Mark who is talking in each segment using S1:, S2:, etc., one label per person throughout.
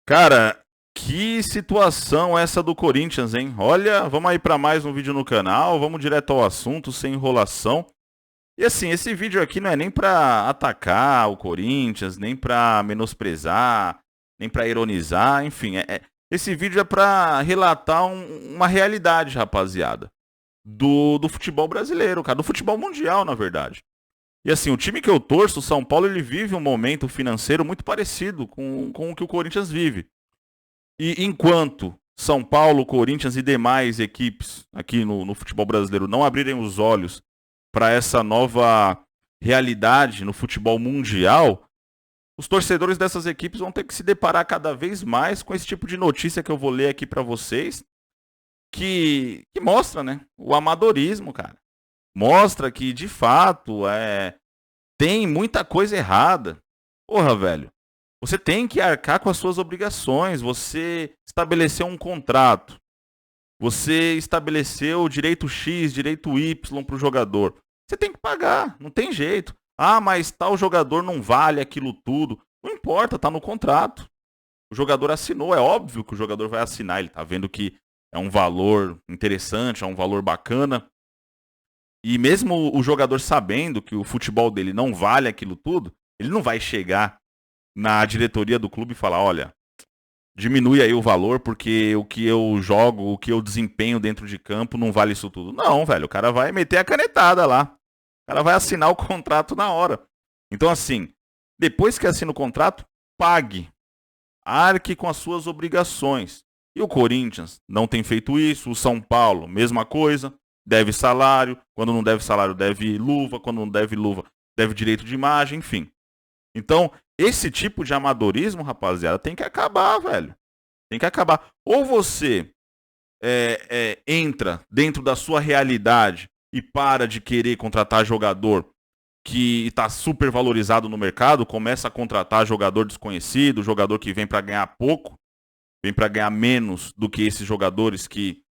S1: Cara, que situação essa do Corinthians, hein? Olha, vamos aí pra mais um vídeo no canal, vamos direto ao assunto, sem enrolação. E assim, esse vídeo aqui não é nem pra atacar o Corinthians, nem pra menosprezar, nem pra ironizar, enfim, esse vídeo é pra relatar uma realidade, rapaziada, do futebol brasileiro, cara, do futebol mundial, na verdade. E assim, o time que eu torço, o São Paulo, ele vive um momento financeiro muito parecido com o que o Corinthians vive. E enquanto São Paulo, Corinthians e demais equipes aqui no futebol brasileiro não abrirem os olhos para essa nova realidade no futebol mundial, os torcedores dessas equipes vão ter que se deparar cada vez mais com esse tipo de notícia que eu vou ler aqui para vocês, que mostra, né, o amadorismo, cara. Mostra que, de fato, tem muita coisa errada. Porra, velho. Você tem que arcar com as suas obrigações. Você estabeleceu um contrato. Você estabeleceu direito X, direito Y para o jogador. Você tem que pagar, não tem jeito. Ah, mas tal jogador não vale aquilo tudo. Não importa, tá no contrato. O jogador assinou, é óbvio que o jogador vai assinar. Ele tá vendo que é um valor interessante, é um valor bacana. E mesmo o jogador sabendo que o futebol dele não vale aquilo tudo, ele não vai chegar na diretoria do clube e falar, olha, diminui aí o valor porque o que eu jogo, o que eu desempenho dentro de campo não vale isso tudo. Não, velho, o cara vai meter a canetada lá. O cara vai assinar o contrato na hora. Então assim, depois que assina o contrato, pague. Arque com as suas obrigações. E o Corinthians não tem feito isso, o São Paulo, mesma coisa, deve salário, quando não deve salário, deve luva, quando não deve luva, deve direito de imagem, enfim. Então, esse tipo de amadorismo, rapaziada, tem que acabar, velho. Tem que acabar. Ou você entra dentro da sua realidade e para de querer contratar jogador que está super valorizado no mercado, começa a contratar jogador desconhecido, jogador que vem para ganhar pouco, vem para ganhar menos do que esses jogadores que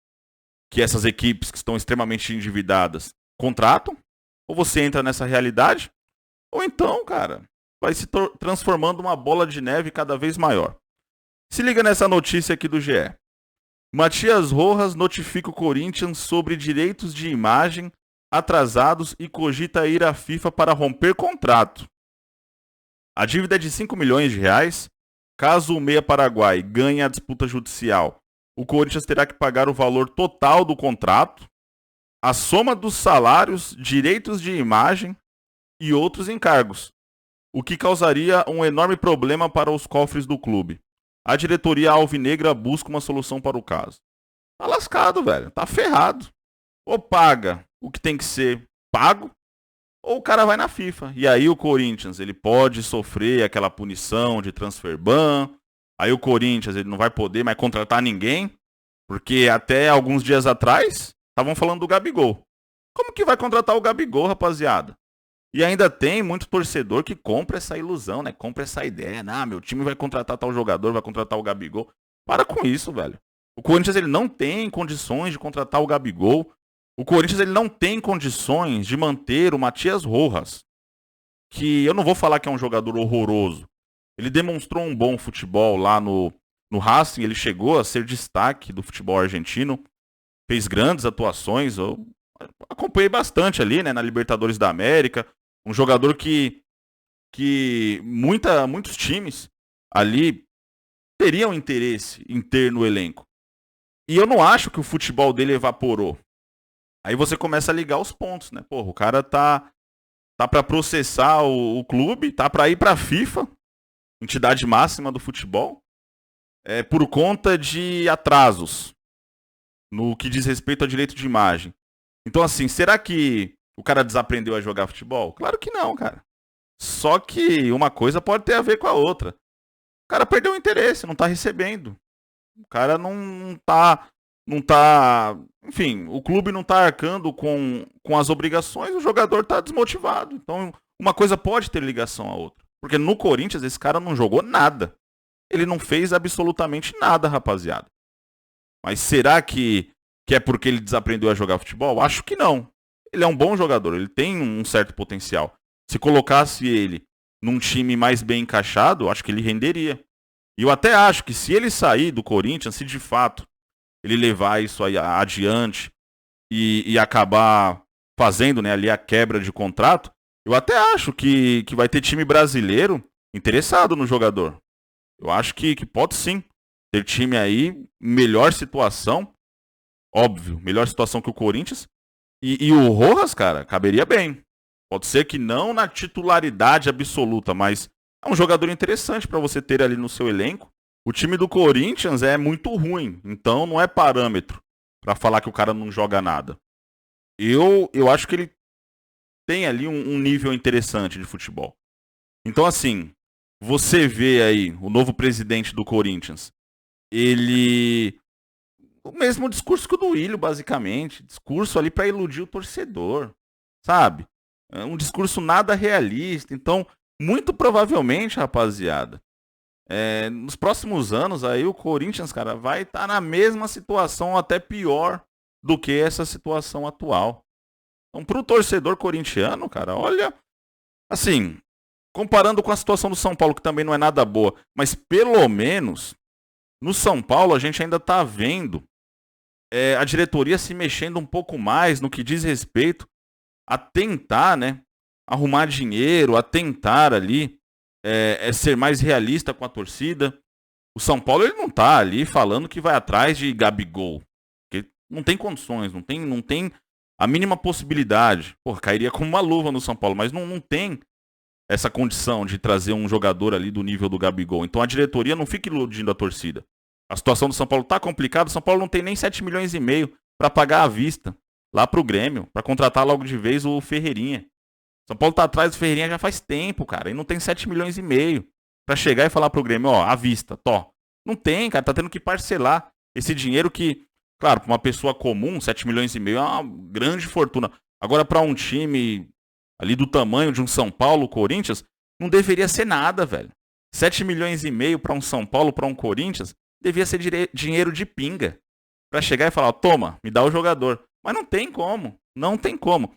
S1: essas equipes que estão extremamente endividadas contratam. Ou você entra nessa realidade, ou então, cara, vai se transformando uma bola de neve cada vez maior. Se liga nessa notícia aqui do GE. Matias Rojas notifica o Corinthians sobre direitos de imagem atrasados e cogita ir à FIFA para romper contrato. A dívida é de 5 milhões de reais. Caso o meia Paraguai ganhe a disputa judicial, o Corinthians terá que pagar o valor total do contrato, a soma dos salários, direitos de imagem e outros encargos, o que causaria um enorme problema para os cofres do clube. A diretoria alvinegra busca uma solução para o caso. Tá lascado, velho. Tá ferrado. Ou paga o que tem que ser pago, ou o cara vai na FIFA. E aí o Corinthians, ele pode sofrer aquela punição de transfer ban. Aí o Corinthians, ele não vai poder mais contratar ninguém, porque até alguns dias atrás estavam falando do Gabigol. Como que vai contratar o Gabigol, rapaziada? E ainda tem muito torcedor que compra essa ilusão, né? Compra essa ideia. Ah, meu time vai contratar tal jogador, vai contratar o Gabigol. Para com isso, velho. O Corinthians ele não tem condições de contratar o Gabigol. O Corinthians ele não tem condições de manter o Matias Rojas, que eu não vou falar que é um jogador horroroso. Ele demonstrou um bom futebol lá no Racing, ele chegou a ser destaque do futebol argentino, fez grandes atuações, eu acompanhei bastante ali, né, na Libertadores da América, um jogador que muitos times ali teriam interesse em ter no elenco. E eu não acho que o futebol dele evaporou. Aí você começa a ligar os pontos, né? Porra, o cara tá para processar o clube, tá para ir para a FIFA, entidade máxima do futebol, por conta de atrasos no que diz respeito a direito de imagem. Então assim, será que o cara desaprendeu a jogar futebol? Claro que não, cara. Só que uma coisa pode ter a ver com a outra. O cara perdeu o interesse, não tá recebendo. O cara não tá, enfim, o clube não tá arcando com as obrigações, o jogador tá desmotivado. Então, uma coisa pode ter ligação à outra. Porque no Corinthians esse cara não jogou nada. Ele não fez absolutamente nada, rapaziada. Mas será que é porque ele desaprendeu a jogar futebol? Acho que não. Ele é um bom jogador, ele tem um certo potencial. Se colocasse ele num time mais bem encaixado, acho que ele renderia. E eu até acho que se ele sair do Corinthians, se de fato ele levar isso aí adiante e acabar fazendo, né, ali a quebra de contrato, eu até acho que vai ter time brasileiro interessado no jogador. Eu acho que pode sim ter time aí, melhor situação, óbvio, melhor situação que o Corinthians. E o Rojas, cara, caberia bem. Pode ser que não na titularidade absoluta, mas é um jogador interessante para você ter ali no seu elenco. O time do Corinthians é muito ruim, então não é parâmetro para falar que o cara não joga nada. Eu acho que ele tem ali um nível interessante de futebol. Então, assim, você vê aí o novo presidente do Corinthians, ele. O mesmo discurso que o do Willio, basicamente. Discurso ali para iludir o torcedor, sabe? É um discurso nada realista. Então, muito provavelmente, rapaziada, nos próximos anos aí o Corinthians, cara, vai estar na mesma situação, até pior do que essa situação atual. Então, pro torcedor corintiano, cara, olha, assim, comparando com a situação do São Paulo, que também não é nada boa, mas pelo menos no São Paulo a gente ainda tá vendo a diretoria se mexendo um pouco mais no que diz respeito a tentar, né, arrumar dinheiro, a tentar ali ser mais realista com a torcida. O São Paulo ele não tá ali falando que vai atrás de Gabigol, porque não tem condições, não tem a mínima possibilidade. Pô, cairia como uma luva no São Paulo, mas não tem essa condição de trazer um jogador ali do nível do Gabigol. Então a diretoria não fica iludindo a torcida. A situação do São Paulo tá complicada, o São Paulo não tem nem 7 milhões e meio para pagar à vista lá pro Grêmio, para contratar logo de vez o Ferreirinha. São Paulo tá atrás do Ferreirinha já faz tempo, cara, e não tem 7 milhões e meio para chegar e falar pro Grêmio, ó, à vista, Não tem, cara, tá tendo que parcelar esse dinheiro que, claro, para uma pessoa comum, 7 milhões e meio é uma grande fortuna. Agora para um time ali do tamanho de um São Paulo, Corinthians, não deveria ser nada, velho. 7 milhões e meio para um São Paulo, para um Corinthians, devia ser dinheiro de pinga. Para chegar e falar, toma, me dá o jogador. Mas não tem como, não tem como.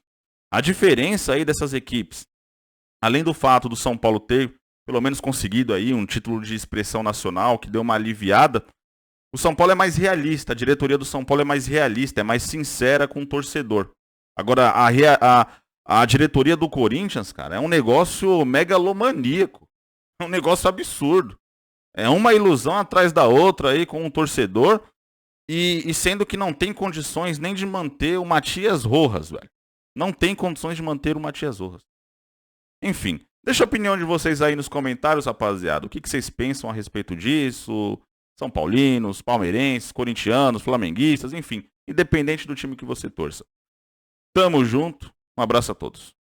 S1: A diferença aí dessas equipes, além do fato do São Paulo ter pelo menos conseguido aí um título de expressão nacional, que deu uma aliviada, o São Paulo é mais realista, a diretoria do São Paulo é mais realista, é mais sincera com o torcedor. Agora, a diretoria do Corinthians, cara, é um negócio megalomaníaco. É um negócio absurdo. É uma ilusão atrás da outra aí com o torcedor. E sendo que não tem condições nem de manter o Matias Rojas, velho. Não tem condições de manter o Matias Rojas. Enfim, deixa a opinião de vocês aí nos comentários, rapaziada. O que vocês pensam a respeito disso? São paulinos, palmeirenses, corintianos, flamenguistas, enfim. Independente do time que você torça. Tamo junto. Um abraço a todos.